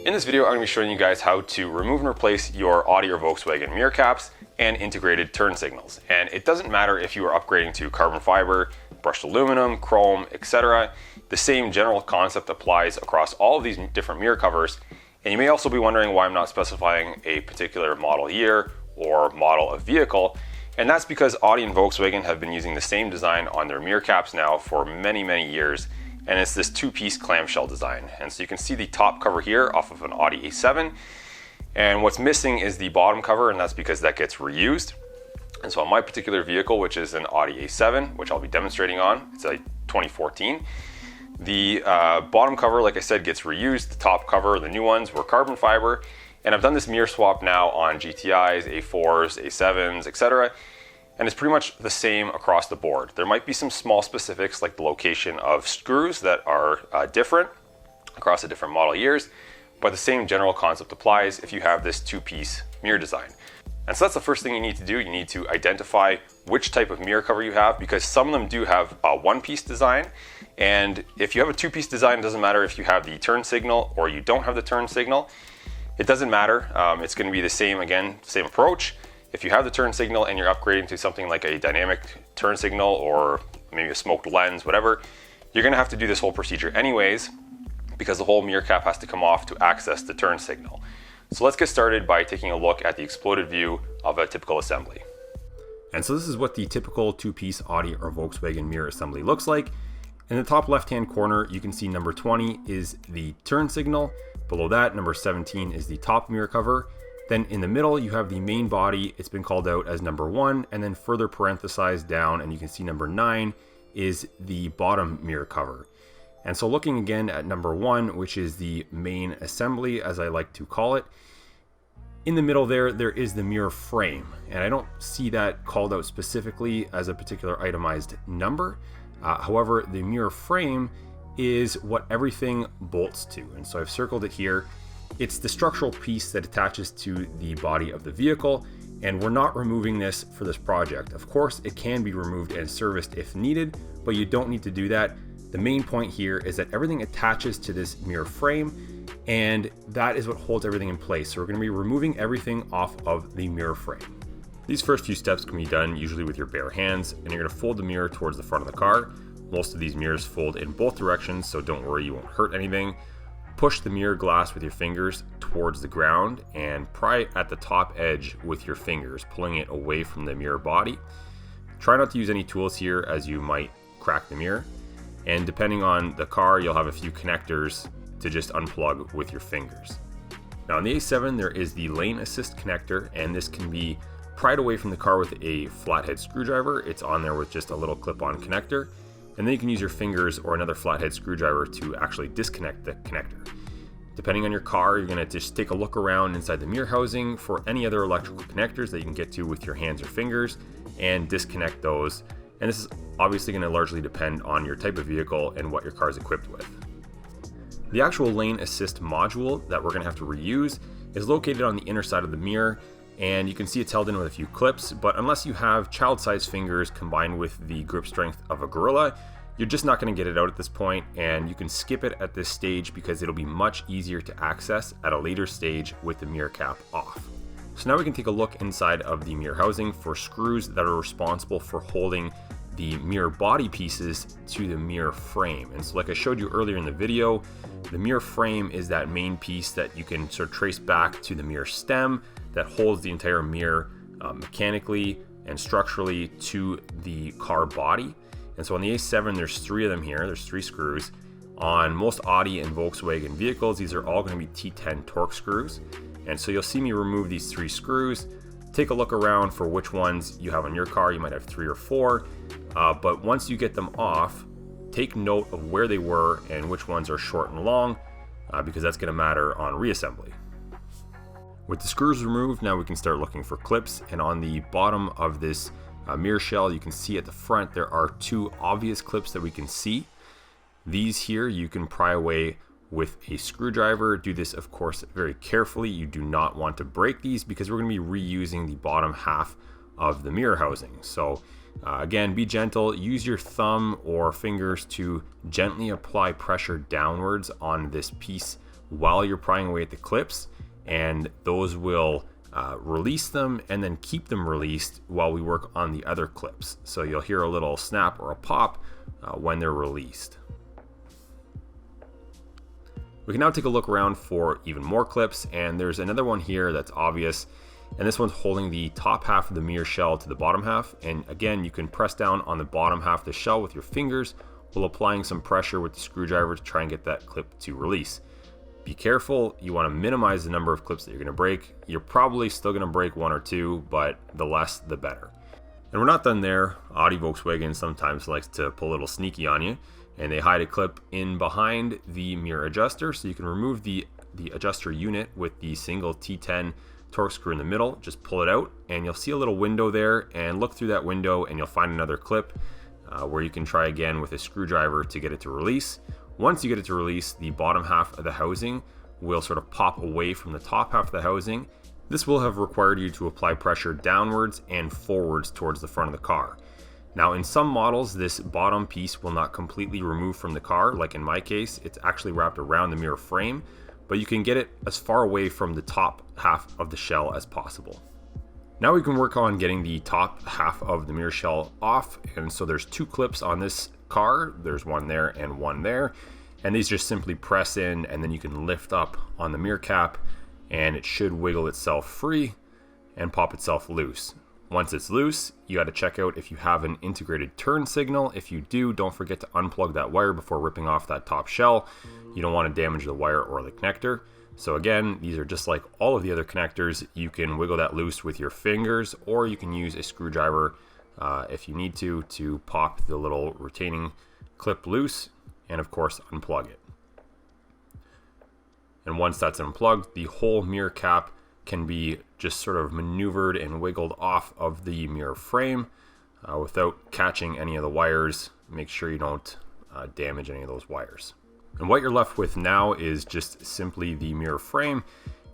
In this video, I'm going to be showing you guys how to remove and replace your Audi or Volkswagen mirror caps and integrated turn signals. And it doesn't matter if you are upgrading to carbon fiber, brushed aluminum, chrome, etc. The same general concept applies across all of these different mirror covers. And you may also be wondering why I'm not specifying a particular model year or model of vehicle. And that's because Audi and Volkswagen have been using the same design on their mirror caps now for many, many years. And it's this two-piece clamshell design. And so you can see the top cover here off of an Audi A7. And what's missing is the bottom cover, and that's because that gets reused. And so on my particular vehicle, which is an Audi A7, which I'll be demonstrating on, it's a 2014. The bottom cover, like I said, gets reused. The top cover, the new ones, were carbon fiber. And I've done this mirror swap now on GTIs, A4s, A7s, etc. And it's pretty much the same across the board. There might be some small specifics like the location of screws that are different across the different model years, but the same general concept applies if you have this two-piece mirror design. And so that's the first thing you need to do. You need to identify which type of mirror cover you have, because some of them do have a one-piece design. And if you have a two-piece design, it doesn't matter if you have the turn signal or you don't have the turn signal. It doesn't matter. It's going to be the same, again, same approach. If you have the turn signal and you're upgrading to something like a dynamic turn signal or maybe a smoked lens, whatever, you're gonna have to do this whole procedure anyways, because the whole mirror cap has to come off to access the turn signal. So let's get started by taking a look at the exploded view of a typical assembly. And so this is what the typical two-piece Audi or Volkswagen mirror assembly looks like. In the top left-hand corner, you can see number 20 is the turn signal. Below that, number 17 is the top mirror cover. Then in the middle, you have the main body. It's been called out as number 1, and then further parenthesized down, and you can see number 9 is the bottom mirror cover. And so looking again at number 1, which is the main assembly, as I like to call it, in the middle there is the mirror frame. And I don't see that called out specifically as a particular itemized number. However, the mirror frame is what everything bolts to. And so I've circled it here. It's the structural piece that attaches to the body of the vehicle, and we're not removing this for this project. Of course, it can be removed and serviced if needed, but you don't need to do that. The main point here is that everything attaches to this mirror frame, and that is what holds everything in place. So we're going to be removing everything off of the mirror frame. These first few steps can be done usually with your bare hands, and you're going to fold the mirror towards the front of the car. Most of these mirrors fold in both directions, so don't worry, you won't hurt anything. Push the mirror glass with your fingers towards the ground and pry at the top edge with your fingers, pulling it away from the mirror body. Try not to use any tools here, as you might crack the mirror. And depending on the car, you'll have a few connectors to just unplug with your fingers. Now in the A7, there is the lane assist connector, and this can be pried away from the car with a flathead screwdriver. It's on there with just a little clip-on connector. And then you can use your fingers or another flathead screwdriver to actually disconnect the connector. Depending on your car, you're gonna just take a look around inside the mirror housing for any other electrical connectors that you can get to with your hands or fingers and disconnect those. And this is obviously gonna largely depend on your type of vehicle and what your car is equipped with. The actual lane assist module that we're gonna have to reuse is located on the inner side of the mirror, and you can see it's held in with a few clips, but unless you have child-sized fingers combined with the grip strength of a gorilla, you're just not going to get it out at this point, and you can skip it at this stage because it'll be much easier to access at a later stage with the mirror cap off. So now we can take a look inside of the mirror housing for screws that are responsible for holding the mirror body pieces to the mirror frame. And so like I showed you earlier in the video, the mirror frame is that main piece that you can sort of trace back to the mirror stem that holds the entire mirror mechanically and structurally to the car body. And so on the A7, there's 3 of them here. There's 3 screws. On most Audi and Volkswagen vehicles, these are all going to be T10 torx screws. And so you'll see me remove these 3 screws. Take a look around for which ones you have on your car. You might have 3 or 4. But once you get them off, take note of where they were and which ones are short and long, because that's going to matter on reassembly. With the screws removed, now we can start looking for clips. And on the bottom of this mirror shell, you can see at the front there are 2 obvious clips that we can see. These here you can pry away with a screwdriver. Do this, of course, very carefully. You do not want to break these because we're going to be reusing the bottom half of the mirror housing. So again, be gentle. Use your thumb or fingers to gently apply pressure downwards on this piece while you're prying away at the clips, and those will release them and then keep them released while we work on the other clips. So you'll hear a little snap or a pop when they're released. We can now take a look around for even more clips, and there's another one here that's obvious, and this one's holding the top half of the mirror shell to the bottom half. And again, you can press down on the bottom half of the shell with your fingers while applying some pressure with the screwdriver to try and get that clip to release. Be careful, you want to minimize the number of clips that you're going to break. You're probably still going to break one or two, but the less the better. And we're not done there. Audi Volkswagen sometimes likes to pull a little sneaky on you, and they hide a clip in behind the mirror adjuster, so you can remove the adjuster unit with the single T10 torque screw in the middle. Just pull it out and you'll see a little window there, and look through that window and you'll find another clip where you can try again with a screwdriver to get it to release. Once you get it to release, the bottom half of the housing will sort of pop away from the top half of the housing. This will have required you to apply pressure downwards and forwards towards the front of the car. Now, in some models, this bottom piece will not completely remove from the car. Like in my case, it's actually wrapped around the mirror frame, but you can get it as far away from the top half of the shell as possible. Now we can work on getting the top half of the mirror shell off. And so there's two clips on this car. There's one there and one there. And these just simply press in, and then you can lift up on the mirror cap and it should wiggle itself free and pop itself loose. Once it's loose, you got to check out if you have an integrated turn signal. If you do, don't forget to unplug that wire before ripping off that top shell. You don't want to damage the wire or the connector. So again, these are just like all of the other connectors. You can wiggle that loose with your fingers, or you can use a screwdriver if you need to pop the little retaining clip loose, and of course unplug it. And once that's unplugged, the whole mirror cap can be just sort of maneuvered and wiggled off of the mirror frame without catching any of the wires. Make sure you don't damage any of those wires. And what you're left with now is just simply the mirror frame,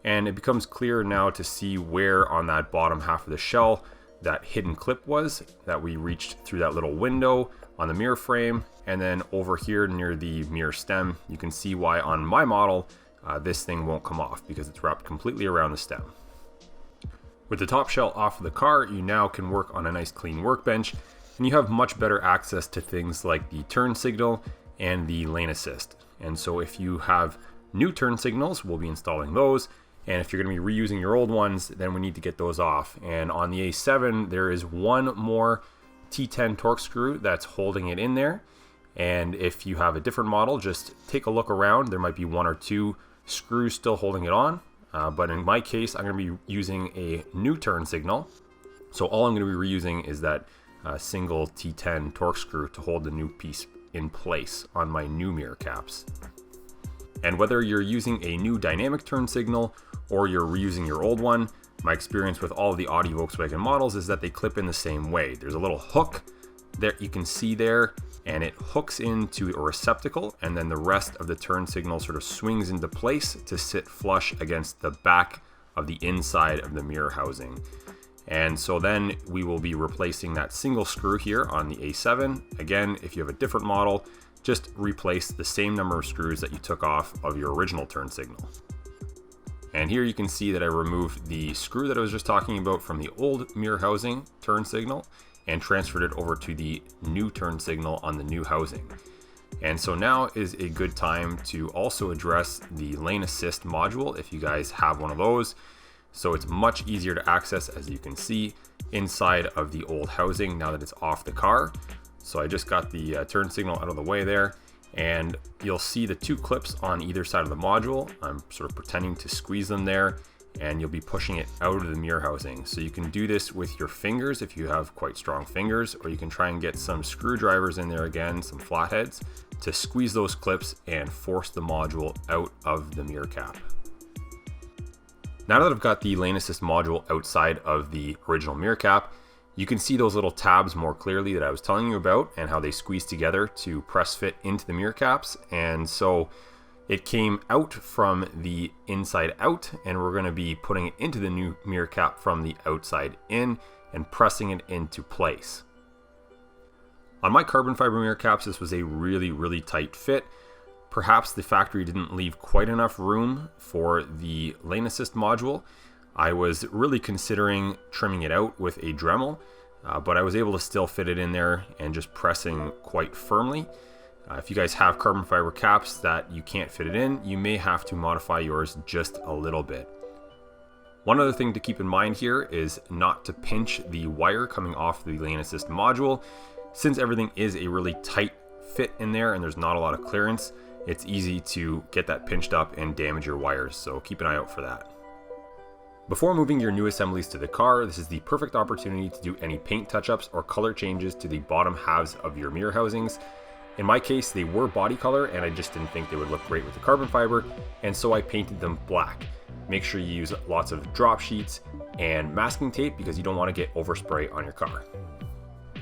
and it becomes clear now to see where on that bottom half of the shell that hidden clip was that we reached through that little window on the mirror frame. And then over here near the mirror stem, you can see why on my model this thing won't come off, because it's wrapped completely around the stem. With the top shell off of the car, you now can work on a nice clean workbench, and you have much better access to things like the turn signal and the lane assist. And so if you have new turn signals, we'll be installing those. And if you're going to be reusing your old ones, then we need to get those off. And on the A7, there is one more T10 torque screw that's holding it in there. And if you have a different model, just take a look around. There might be one or two screws still holding it on. But in my case, I'm going to be using a new turn signal. So all I'm going to be reusing is that single T10 torque screw to hold the new piece in place on my new mirror caps. And whether you're using a new dynamic turn signal or you're reusing your old one, my experience with all of the Audi Volkswagen models is that they clip in the same way. There's a little hook there you can see there, and it hooks into a receptacle, and then the rest of the turn signal sort of swings into place to sit flush against the back of the inside of the mirror housing. And so then we will be replacing that single screw here on the A7. Again, if you have a different model, just replace the same number of screws that you took off of your original turn signal. And here you can see that I removed the screw that I was just talking about from the old mirror housing turn signal and transferred it over to the new turn signal on the new housing. And so now is a good time to also address the lane assist module if you guys have one of those. So it's much easier to access, as you can see, inside of the old housing now that it's off the car. So I just got the turn signal out of the way there, and you'll see the two clips on either side of the module. I'm sort of pretending to squeeze them there, and you'll be pushing it out of the mirror housing. So you can do this with your fingers if you have quite strong fingers, or you can try and get some screwdrivers in there again, some flatheads, to squeeze those clips and force the module out of the mirror cap. Now that I've got the lane assist module outside of the original mirror cap, you can see those little tabs more clearly that I was telling you about and how they squeeze together to press fit into the mirror caps. And so it came out from the inside out, and we're going to be putting it into the new mirror cap from the outside in and pressing it into place. On my carbon fiber mirror caps, this was a really tight fit. perhaps the factory didn't leave quite enough room for the lane assist module. I was really considering trimming it out with a Dremel, but I was able to still fit it in there and just pressing quite firmly. If you guys have carbon fiber caps that you can't fit it in, you may have to modify yours just a little bit. One other thing to keep in mind here is not to pinch the wire coming off the lane assist module. Since everything is a really tight fit in there and there's not a lot of clearance, it's easy to get that pinched up and damage your wires, so keep an eye out for that. Before moving your new assemblies to the car, this is the perfect opportunity to do any paint touch-ups or color changes to the bottom halves of your mirror housings. In my case, they were body color and I just didn't think they would look great with the carbon fiber, and so I painted them black. Make sure you use lots of drop sheets and masking tape because you don't want to get overspray on your car.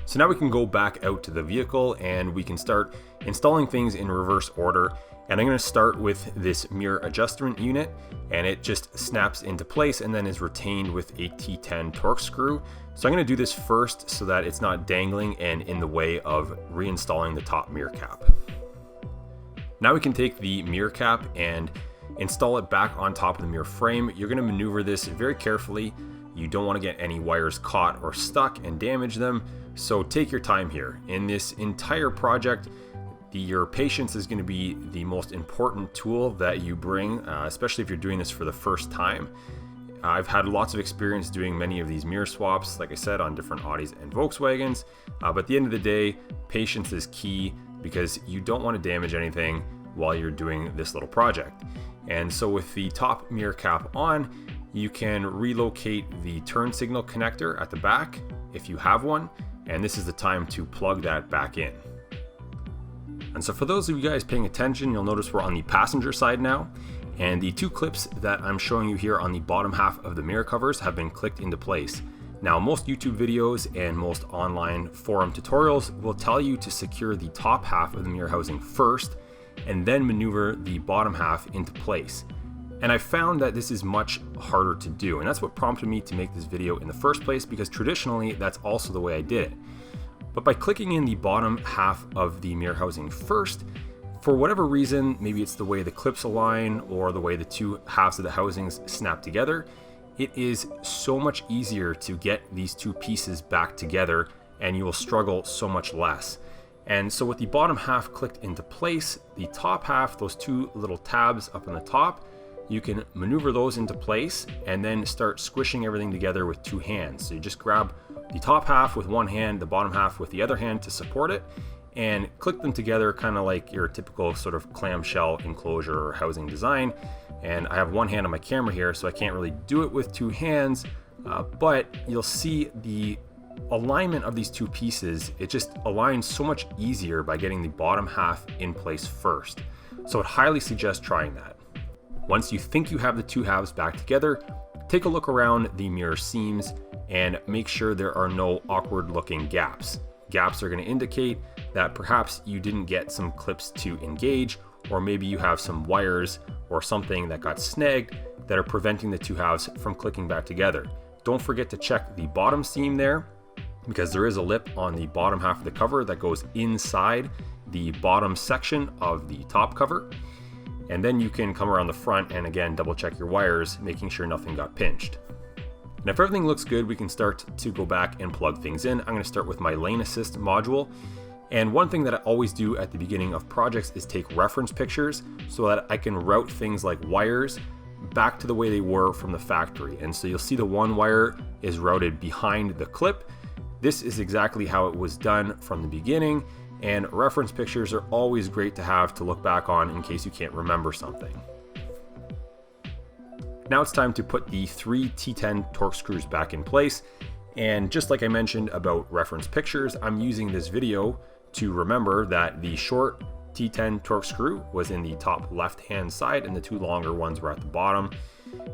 So now we can go back out to the vehicle and we can start installing things in reverse order. And I'm going to start with this mirror adjustment unit, and it just snaps into place and then is retained with a T10 Torx screw. So I'm going to do this first so that it's not dangling and in the way of reinstalling the top mirror cap. Now we can take the mirror cap and install it back on top of the mirror frame. You're going to maneuver this very carefully. You don't want to get any wires caught or stuck and damage them, so take your time here. In this entire project, your patience is going to be the most important tool that you bring, especially if you're doing this for the first time. I've had lots of experience doing many of these mirror swaps, like I said, on different Audis and Volkswagens, but at the end of the day, patience is key because you don't want to damage anything while you're doing this little project. And so with the top mirror cap on, you can relocate the turn signal connector at the back if you have one, and this is the time to plug that back in. And so for those of you guys paying attention, you'll notice we're on the passenger side now, and the two clips that I'm showing you here on the bottom half of the mirror covers have been clicked into place. Now, most YouTube videos and most online forum tutorials will tell you to secure the top half of the mirror housing first and then maneuver the bottom half into place. And I found that this is much harder to do, and that's what prompted me to make this video in the first place, because traditionally that's also the way I did it. But by clicking in the bottom half of the mirror housing first, for whatever reason, maybe it's the way the clips align or the way the two halves of the housings snap together, it is so much easier to get these two pieces back together and you will struggle so much less. And so with the bottom half clicked into place, the top half, those two little tabs up on the top, you can maneuver those into place and then start squishing everything together with two hands. So you just grab the top half with one hand, the bottom half with the other hand to support it, and click them together kind of like your typical sort of clamshell enclosure or housing design. And I have one hand on my camera here, so I can't really do it with two hands, but you'll see the alignment of these two pieces, it just aligns so much easier by getting the bottom half in place first. So I'd highly suggest trying that. Once you think you have the two halves back together, take a look around the mirror seams and make sure there are no awkward looking gaps. Gaps are going to indicate that perhaps you didn't get some clips to engage, or maybe you have some wires or something that got snagged that are preventing the two halves from clicking back together. Don't forget to check the bottom seam there, because there is a lip on the bottom half of the cover that goes inside the bottom section of the top cover. And then you can come around the front and again double check your wires, making sure nothing got pinched. And if everything looks good, we can start to go back and plug things in. I'm going to start with my lane assist module. And one thing that I always do at the beginning of projects is take reference pictures so that I can route things like wires back to the way they were from the factory. And so you'll see the one wire is routed behind the clip. This is exactly how it was done from the beginning. And reference pictures are always great to have to look back on in case you can't remember something. Now it's time to put the 3 T10 Torx screws back in place. And just like I mentioned about reference pictures, I'm using this video to remember that the short T10 Torx screw was in the top left-hand side and the two longer ones were at the bottom.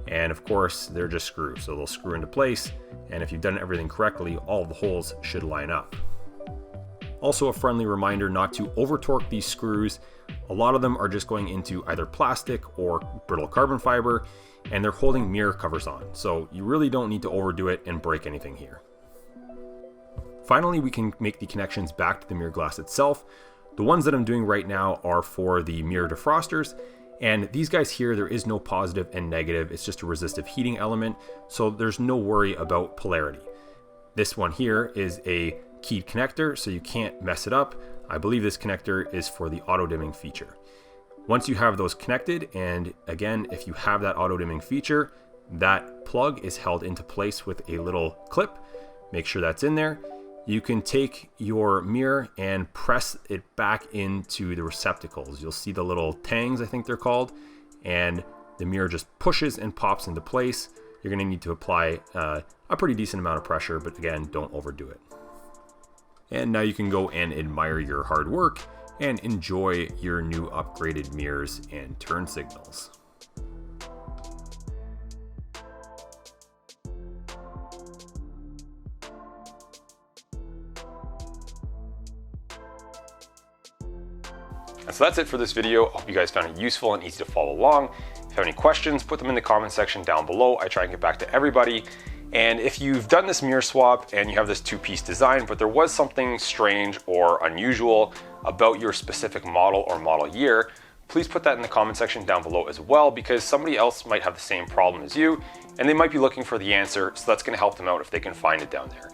And of course, they're just screws, so they'll screw into place. And if you've done everything correctly, all of the holes should line up. Also, a friendly reminder not to over torque these screws. A lot of them are just going into either plastic or brittle carbon fiber, and they're holding mirror covers on. So you really don't need to overdo it and break anything here. Finally, we can make the connections back to the mirror glass itself. The ones that I'm doing right now are for the mirror defrosters, and these guys here, there is no positive and negative. It's just a resistive heating element, so there's no worry about polarity. This one here is a keyed connector, so you can't mess it up. I believe this connector is for the auto dimming feature. Once you have those connected, and again, if you have that auto dimming feature, that plug is held into place with a little clip. Make sure that's in there. You can take your mirror and press it back into the receptacles. You'll see the little tangs, I think they're called, and the mirror just pushes and pops into place. You're gonna need to apply a pretty decent amount of pressure, but again, don't overdo it. And now you can go and admire your hard work and enjoy your new upgraded mirrors and turn signals. So that's it for this video. I hope you guys found it useful and easy to follow along. If you have any questions, put them in the comment section down below. I try and get back to everybody. And if you've done this mirror swap and you have this two-piece design, but there was something strange or unusual about your specific model or model year, please put that in the comment section down below as well, because somebody else might have the same problem as you and they might be looking for the answer. So that's going to help them out if they can find it down there.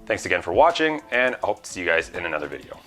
Thanks again for watching, and I hope to see you guys in another video.